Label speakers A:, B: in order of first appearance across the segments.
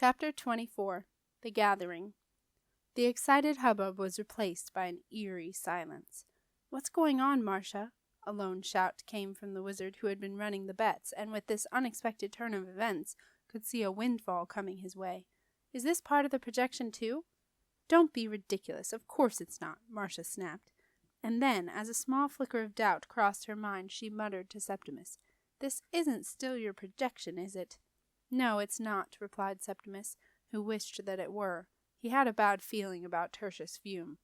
A: Chapter 24. The Gathering. The excited hubbub was replaced by an eerie silence. "What's going on, Marsha?" A lone shout came from the wizard who had been running the bets, and with this unexpected turn of events could see a windfall coming his way. "Is this part of the projection too?" "Don't be ridiculous. Of course it's not," Marsha snapped. And then, as a small flicker of doubt crossed her mind, she muttered to Septimus, "This isn't still your projection, is it?" "No, it's not," replied Septimus, who wished that it were. He had a bad feeling about Tertius Fume.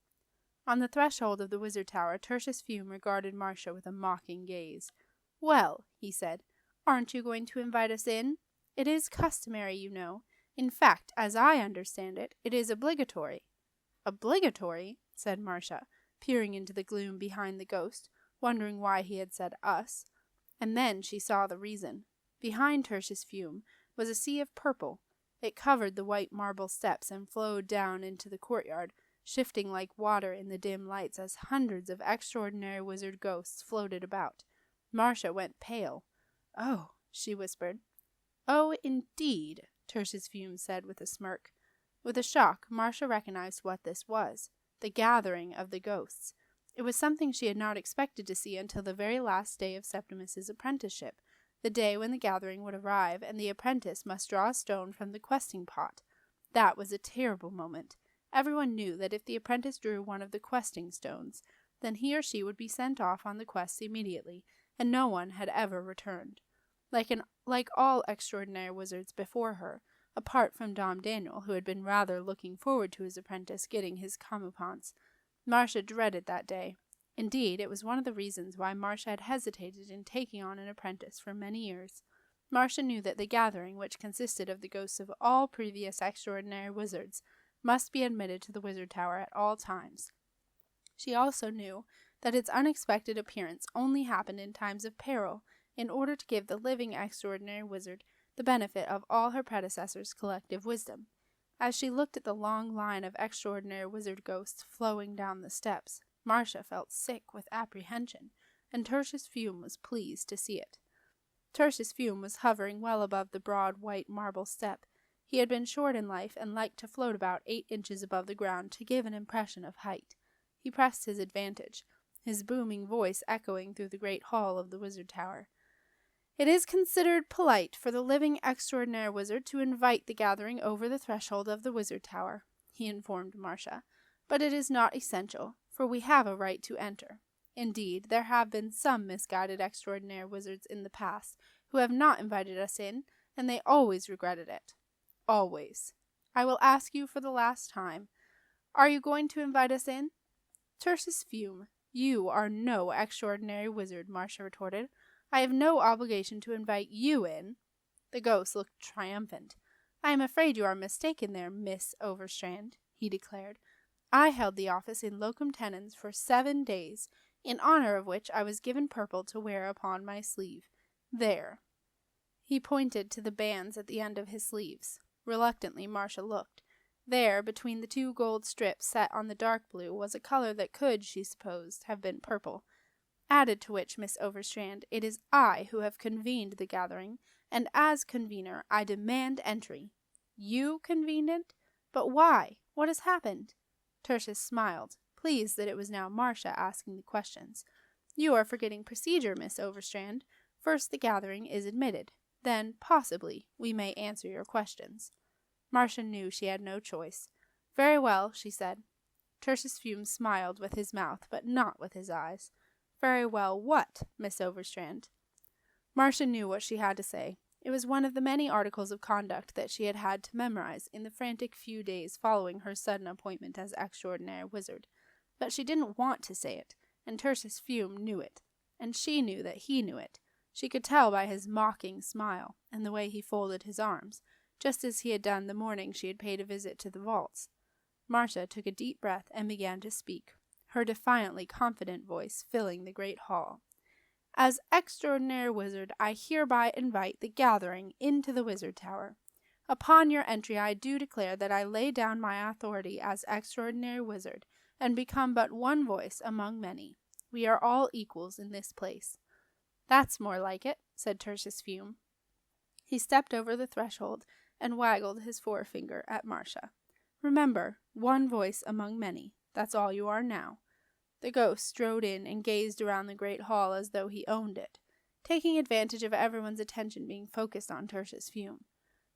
A: On the threshold of the wizard tower, Tertius Fume regarded Marsha with a mocking gaze. "Well," he said, "aren't you going to invite us in? It is customary, you know. In fact, as I understand it, it is obligatory." "Obligatory?" said Marsha, peering into the gloom behind the ghost, wondering why he had said us. And then she saw the reason. Behind Tertius Fume was a sea of purple. It covered the white marble steps and flowed down into the courtyard, shifting like water in the dim lights as hundreds of extraordinary wizard ghosts floated about. Marsha went pale. "Oh," she whispered. "Oh, indeed," Tertius Fume said with a smirk. With a shock, Marsha recognized what this was. The gathering of the ghosts. It was something she had not expected to see until the very last day of Septimus's apprenticeship, the day when the gathering would arrive, and the apprentice must draw a stone from the questing pot. That was a terrible moment. Everyone knew that if the apprentice drew one of the questing stones, then he or she would be sent off on the quests immediately, and no one had ever returned. Like all extraordinary wizards before her, apart from Dom Daniel, who had been rather looking forward to his apprentice getting his comeuppance, Marsha dreaded that day. Indeed, it was one of the reasons why Marsha had hesitated in taking on an apprentice for many years. Marsha knew that the gathering, which consisted of the ghosts of all previous extraordinary wizards, must be admitted to the wizard tower at all times. She also knew that its unexpected appearance only happened in times of peril, in order to give the living extraordinary wizard the benefit of all her predecessors' collective wisdom. As she looked at the long line of extraordinary wizard ghosts flowing down the steps, Marsha felt sick with apprehension, and Tertius Fume was pleased to see it. Tertius Fume was hovering well above the broad white marble step. He had been short in life and liked to float about 8 inches above the ground to give an impression of height. He pressed his advantage, his booming voice echoing through the great hall of the wizard tower. "It is considered polite for the living extraordinary wizard to invite the gathering over the threshold of the wizard tower," he informed Marsha, "but it is not essential, for we have a right to enter. Indeed, there have been some misguided extraordinary wizards in the past who have not invited us in, and they always regretted it. Always. I will ask you for the last time. Are you going to invite us in?" "Tertius Fume, you are no extraordinary wizard," Marsha retorted. "I have no obligation to invite you in." The ghost looked triumphant. "I am afraid you are mistaken there, Miss Overstrand," he declared. "I held the office in locum tenens for 7 days, in honor of which I was given purple to wear upon my sleeve. There." He pointed to the bands at the end of his sleeves. Reluctantly, Marsha looked. There, between the 2 gold strips set on the dark blue, was a color that could, she supposed, have been purple. "Added to which, Miss Overstrand, it is I who have convened the gathering, and as convener I demand entry." "You convened it? But why? What has happened?" Tertius smiled, pleased that it was now Marsha asking the questions. "You are forgetting procedure, Miss Overstrand. First the gathering is admitted. Then, possibly, we may answer your questions." Marsha knew she had no choice. "Very well," she said. Tertius Fume smiled with his mouth, but not with his eyes. "Very well, what, Miss Overstrand?" Marsha knew what she had to say. It was one of the many articles of conduct that she had had to memorize in the frantic few days following her sudden appointment as extraordinary wizard. But she didn't want to say it, and Tertius Fume knew it, and she knew that he knew it. She could tell by his mocking smile, and the way he folded his arms, just as he had done the morning she had paid a visit to the vaults. Marsha took a deep breath and began to speak, her defiantly confident voice filling the great hall. "As extraordinary wizard, I hereby invite the gathering into the wizard tower. Upon your entry I do declare that I lay down my authority as extraordinary wizard, and become but one voice among many. We are all equals in this place." "That's more like it," said Tertius Fume. He stepped over the threshold, and waggled his forefinger at Marsha. "Remember, one voice among many. That's all you are now." The ghost strode in and gazed around the great hall as though he owned it, taking advantage of everyone's attention being focused on Tersh's fume.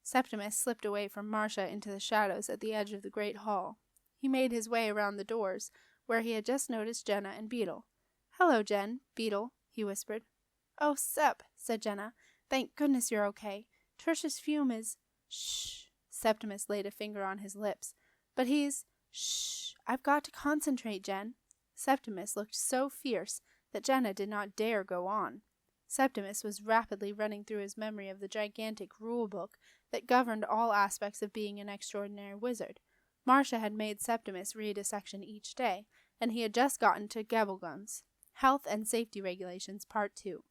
A: Septimus slipped away from Marsha into the shadows at the edge of the great hall. He made his way around the doors, where he had just noticed Jenna and Beetle. "Hello, Jen, Beetle," he whispered. "Oh, Sep," said Jenna. "Thank goodness you're okay. Tersh's fume is—" "Shh." Septimus laid a finger on his lips. "But he's—" "Shh. I've got to concentrate, Jen." Septimus looked so fierce that Jenna did not dare go on. Septimus was rapidly running through his memory of the gigantic rule book that governed all aspects of being an extraordinary wizard. Marsha had made Septimus read a section each day, and he had just gotten to Gabbleguns, Health and Safety Regulations, Part 2.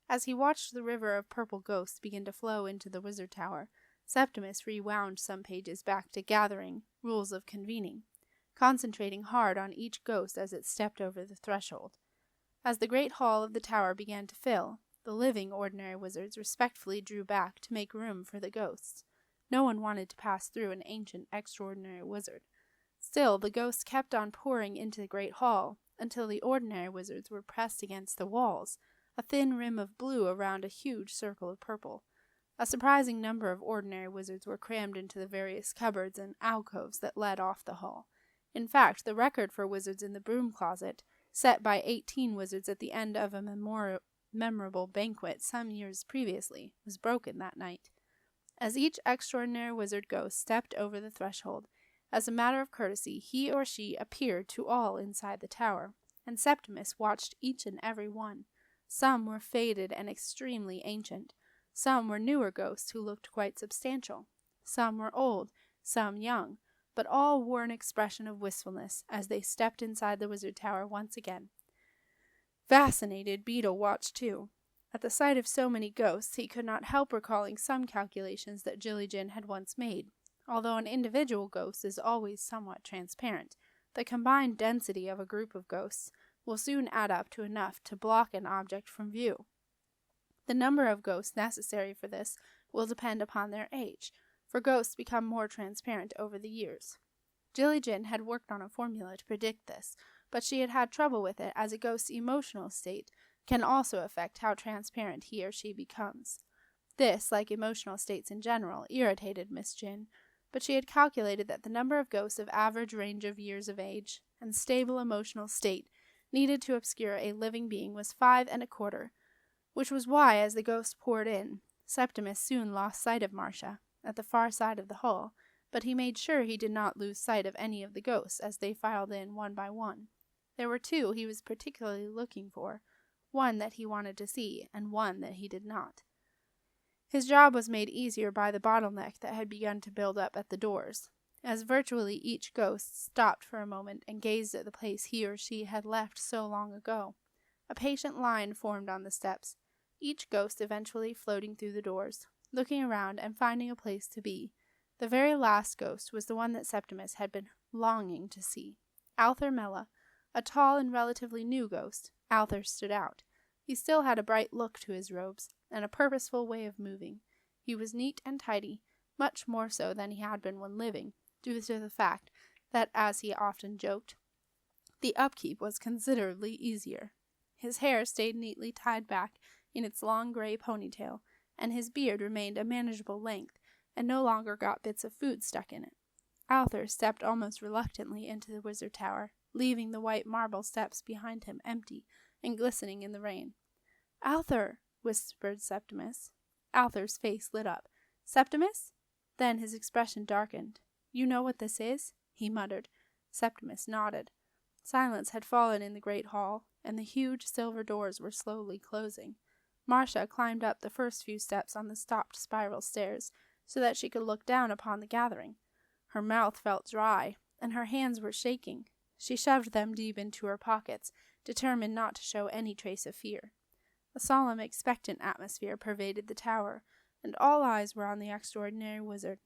A: As he watched the river of purple ghosts begin to flow into the wizard tower, Septimus rewound some pages back to Gathering, Rules of Convening, concentrating hard on each ghost as it stepped over the threshold. As the great hall of the tower began to fill, the living ordinary wizards respectfully drew back to make room for the ghosts. No one wanted to pass through an ancient extraordinary wizard. Still, the ghosts kept on pouring into the great hall, until the ordinary wizards were pressed against the walls, a thin rim of blue around a huge circle of purple. A surprising number of ordinary wizards were crammed into the various cupboards and alcoves that led off the hall. In fact, the record for wizards in the broom closet, set by 18 wizards at the end of a memorable banquet some years previously, was broken that night. As each extraordinary wizard ghost stepped over the threshold, as a matter of courtesy, he or she appeared to all inside the tower, and Septimus watched each and every one. Some were faded and extremely ancient. Some were newer ghosts who looked quite substantial. Some were old, some young, but all wore an expression of wistfulness as they stepped inside the wizard tower once again. Fascinated, Beetle watched too. At the sight of so many ghosts, he could not help recalling some calculations that Jilly-Jin had once made. Although an individual ghost is always somewhat transparent, the combined density of a group of ghosts will soon add up to enough to block an object from view. The number of ghosts necessary for this will depend upon their age, for ghosts become more transparent over the years. Jilly-Jin had worked on a formula to predict this, but she had had trouble with it as a ghost's emotional state can also affect how transparent he or she becomes. This, like emotional states in general, irritated Miss Jin, but she had calculated that the number of ghosts of average range of years of age and stable emotional state needed to obscure a living being was 5 1/4, which was why, as the ghosts poured in, Septimus soon lost sight of Marsha, at the far side of the hall, but he made sure he did not lose sight of any of the ghosts as they filed in one by one. There were 2 he was particularly looking for, one that he wanted to see, and one that he did not. His job was made easier by the bottleneck that had begun to build up at the doors, as virtually each ghost stopped for a moment and gazed at the place he or she had left so long ago. A patient line formed on the steps, each ghost eventually floating through the doors, looking around and finding a place to be. The very last ghost was the one that Septimus had been longing to see. Alther Mella, a tall and relatively new ghost. Alther stood out. He still had a bright look to his robes, and a purposeful way of moving. He was neat and tidy, much more so than he had been when living, due to the fact that, as he often joked, the upkeep was considerably easier. His hair stayed neatly tied back in its long gray ponytail, and his beard remained a manageable length, and no longer got bits of food stuck in it. Alther stepped almost reluctantly into the wizard tower, leaving the white marble steps behind him empty and glistening in the rain. "Alther," whispered Septimus. Alther's face lit up. "Septimus?" Then his expression darkened. "You know what this is?" he muttered. Septimus nodded. Silence had fallen in the great hall, and the huge silver doors were slowly closing. Marsha climbed up the first few steps on the stopped spiral stairs, so that she could look down upon the gathering. Her mouth felt dry, and her hands were shaking. She shoved them deep into her pockets, determined not to show any trace of fear. A solemn, expectant atmosphere pervaded the tower, and all eyes were on the extraordinary wizard.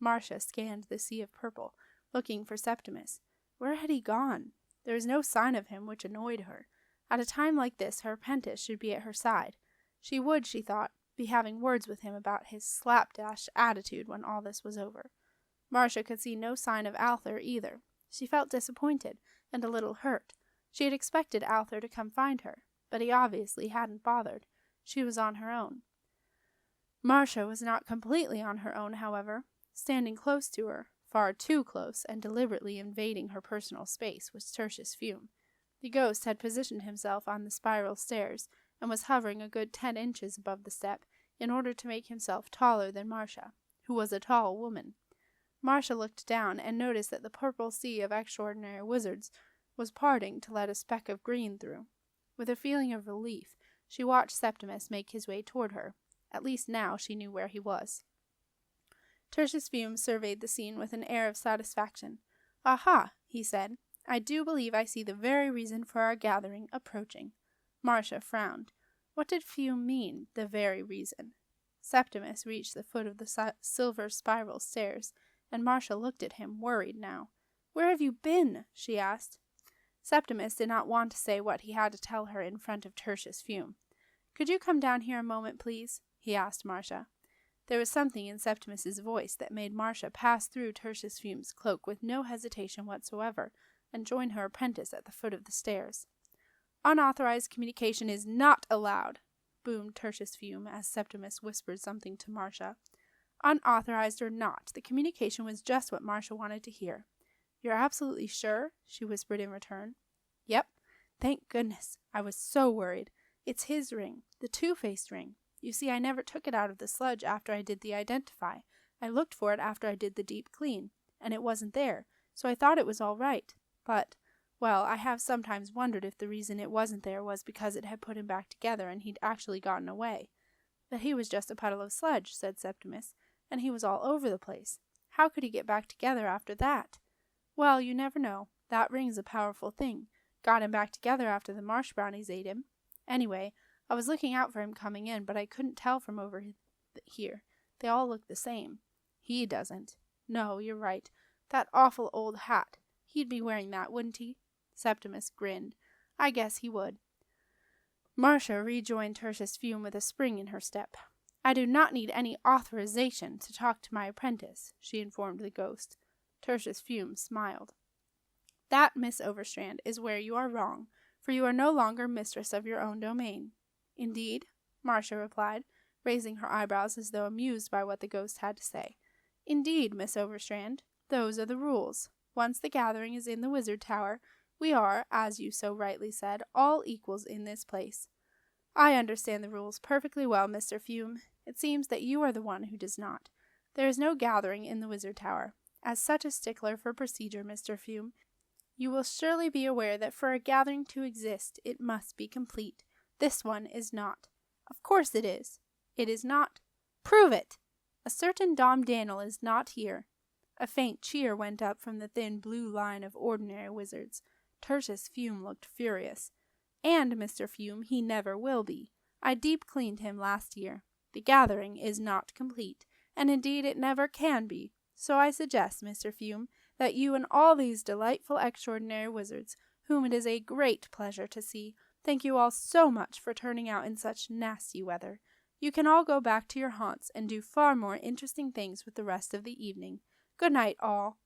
A: Marsha scanned the sea of purple, looking for Septimus. Where had he gone? There was no sign of him, which annoyed her. At a time like this, her apprentice should be at her side. She would, she thought, be having words with him about his slapdash attitude when all this was over. Marsha could see no sign of Alther either. She felt disappointed and a little hurt. She had expected Alther to come find her, but he obviously hadn't bothered. She was on her own. Marsha was not completely on her own, however. Standing close to her, far too close, and deliberately invading her personal space, was Tertius Fume. The ghost had positioned himself on the spiral stairs, and was hovering a good 10 inches above the step, in order to make himself taller than Marsha, who was a tall woman. Marsha looked down, and noticed that the purple sea of extraordinary wizards was parting to let a speck of green through. With a feeling of relief, she watched Septimus make his way toward her. At least now she knew where he was. Tertius Fume surveyed the scene with an air of satisfaction. "Aha," he said. "I do believe I see the very reason for our gathering approaching." Marsha frowned. What did Fume mean, the very reason? Septimus reached the foot of the silver spiral stairs, and Marsha looked at him, worried now. "Where have you been?" she asked. Septimus did not want to say what he had to tell her in front of Tertius Fume. "Could you come down here a moment, please?" he asked Marsha. There was something in Septimus's voice that made Marsha pass through Tertius Fume's cloak with no hesitation whatsoever, and join her apprentice at the foot of the stairs. "Unauthorized communication is not allowed," boomed Tertius Fume as Septimus whispered something to Marsha. Unauthorized or not, the communication was just what Marsha wanted to hear. "You're absolutely sure?" she whispered in return. "Yep. Thank goodness. I was so worried. It's his ring, the two-faced ring. You see, I never took it out of the sludge after I did the identify. I looked for it after I did the deep clean, and it wasn't there, so I thought it was all right. But, well, I have sometimes wondered if the reason it wasn't there was because it had put him back together and he'd actually gotten away." "But he was just a puddle of sludge," said Septimus, "and he was all over the place. How could he get back together after that?" "Well, you never know. That ring's a powerful thing. Got him back together after the marsh brownies ate him. Anyway, I was looking out for him coming in, but I couldn't tell from over here. They all look the same. He doesn't. No, you're right. That awful old hat. He'd be wearing that, wouldn't he?" Septimus grinned. "I guess he would." Marsha rejoined Tertius Fume with a spring in her step. "I do not need any authorization to talk to my apprentice," she informed the ghost. Tertius Fume smiled. "That, Miss Overstrand, is where you are wrong, for you are no longer mistress of your own domain." "Indeed?" Marsha replied, raising her eyebrows as though amused by what the ghost had to say. "Indeed, Miss Overstrand. Those are the rules. Once the gathering is in the Wizard Tower, we are, as you so rightly said, all equals in this place." "I understand the rules perfectly well, Mr. Fume. It seems that you are the one who does not. There is no gathering in the Wizard Tower. As such a stickler for procedure, Mr. Fume, you will surely be aware that for a gathering to exist, it must be complete. This one is not." "Of course it is." "It is not." "Prove it." "A certain Dom Daniel is not here." A faint cheer went up from the thin blue line of ordinary wizards. Tertius Fume looked furious. "And, Mr. Fume, he never will be. I deep-cleaned him last year. The gathering is not complete, and indeed it never can be. So I suggest, Mr. Fume, that you and all these delightful extraordinary wizards, whom it is a great pleasure to see, thank you all so much for turning out in such nasty weather. You can all go back to your haunts and do far more interesting things with the rest of the evening. Good night, all."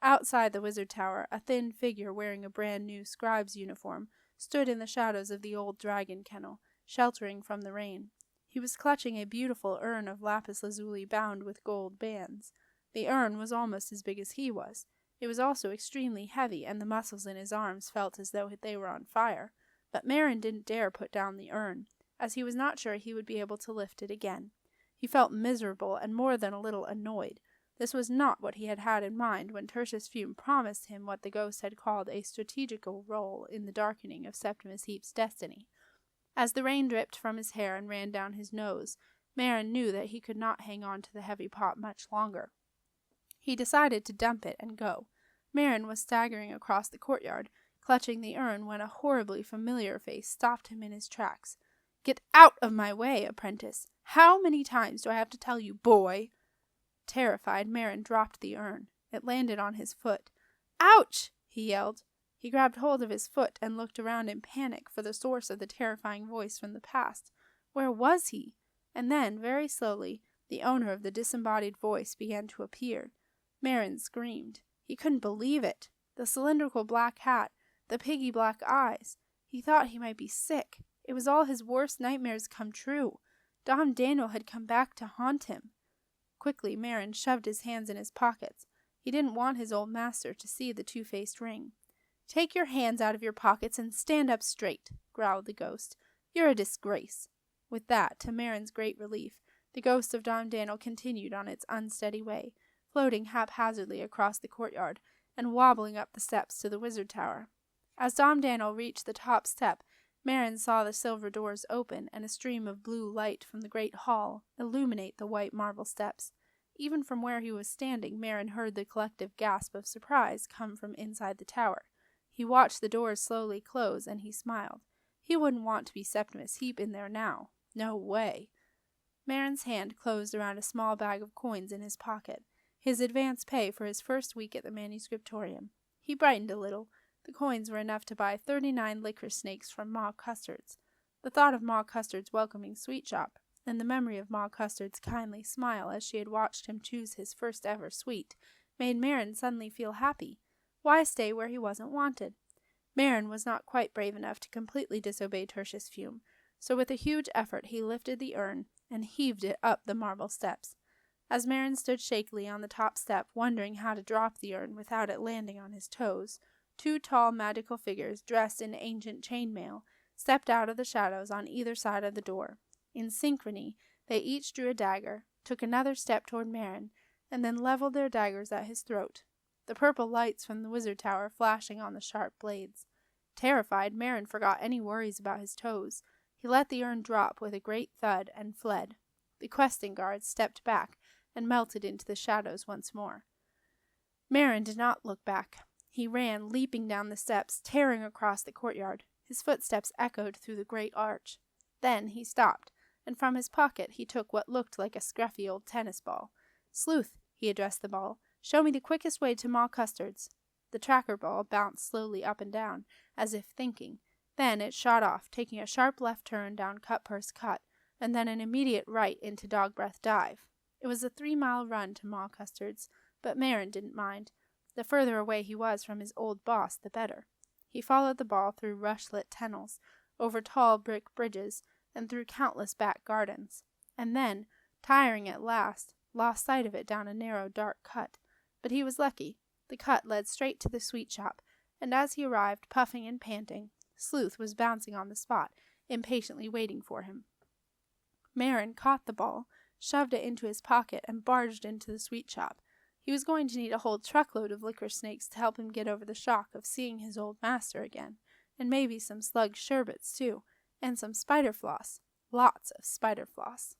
A: Outside the Wizard Tower, a thin figure wearing a brand-new scribe's uniform stood in the shadows of the old dragon kennel, sheltering from the rain. He was clutching a beautiful urn of lapis lazuli bound with gold bands. The urn was almost as big as he was. It was also extremely heavy, and the muscles in his arms felt as though they were on fire. But Maren didn't dare put down the urn, as he was not sure he would be able to lift it again. He felt miserable and more than a little annoyed. This was not what he had had in mind when Tertius Fume promised him what the ghost had called a strategical role in the darkening of Septimus Heap's destiny. As the rain dripped from his hair and ran down his nose, Maren knew that he could not hang on to the heavy pot much longer. He decided to dump it and go. Maren was staggering across the courtyard, clutching the urn, when a horribly familiar face stopped him in his tracks. "Get out of my way, apprentice! How many times do I have to tell you, boy?" Terrified, Maren dropped the urn. It landed on his foot. "Ouch!" he yelled. He grabbed hold of his foot and looked around in panic for the source of the terrifying voice from the past. Where was he? And then, very slowly, the owner of the disembodied voice began to appear. Maren screamed. He couldn't believe it. The cylindrical black hat, the piggy black eyes. He thought he might be sick. It was all his worst nightmares come true. Dom Daniel had come back to haunt him. Quickly, Maren shoved his hands in his pockets. He didn't want his old master to see the two-faced ring. "Take your hands out of your pockets and stand up straight," growled the ghost. "You're a disgrace." With that, to Maren's great relief, the ghost of Dom Daniel continued on its unsteady way, floating haphazardly across the courtyard and wobbling up the steps to the wizard tower. As Dom Daniel reached the top step, Maren saw the silver doors open and a stream of blue light from the great hall illuminate the white marble steps. Even from where he was standing, Maren heard the collective gasp of surprise come from inside the tower. He watched the doors slowly close, and he smiled. He wouldn't want to be Septimus Heap in there now. No way. Maren's hand closed around a small bag of coins in his pocket, his advance pay for his first week at the manuscriptorium. He brightened a little. The coins were enough to buy 39 licorice snakes from Ma Custard's. The thought of Ma Custard's welcoming sweet shop, and the memory of Ma Custard's kindly smile as she had watched him choose his first ever sweet, made Maren suddenly feel happy. Why stay where he wasn't wanted? Maren was not quite brave enough to completely disobey Tertius Fume, so with a huge effort he lifted the urn and heaved it up the marble steps. As Maren stood shakily on the top step, wondering how to drop the urn without it landing on his toes, 2 tall magical figures dressed in ancient chainmail stepped out of the shadows on either side of the door. In synchrony, they each drew a dagger, took another step toward Maren, and then leveled their daggers at his throat, the purple lights from the wizard tower flashing on the sharp blades. Terrified, Maren forgot any worries about his toes. He let the urn drop with a great thud and fled. The questing guards stepped back and melted into the shadows once more. Maren did not look back. He ran, leaping down the steps, tearing across the courtyard. His footsteps echoed through the great arch. Then he stopped, and from his pocket he took what looked like a scruffy old tennis ball. "Sleuth," he addressed the ball, "show me the quickest way to Ma Custard's." The tracker ball bounced slowly up and down, as if thinking. Then it shot off, taking a sharp left turn down Cutpurse Cut, and then an immediate right into Dog Breath Dive. It was a 3-mile run to Ma Custard's, but Maren didn't mind. The further away he was from his old boss, the better. He followed the ball through rush-lit tunnels, over tall brick bridges, and through countless back gardens, and then, tiring at last, lost sight of it down a narrow, dark cut. But he was lucky. The cut led straight to the sweet shop, and as he arrived, puffing and panting, Sleuth was bouncing on the spot, impatiently waiting for him. Maren caught the ball, shoved it into his pocket, and barged into the sweet shop. He was going to need a whole truckload of licorice snakes to help him get over the shock of seeing his old master again, and maybe some slug sherbets, too, and some spider floss. Lots of spider floss.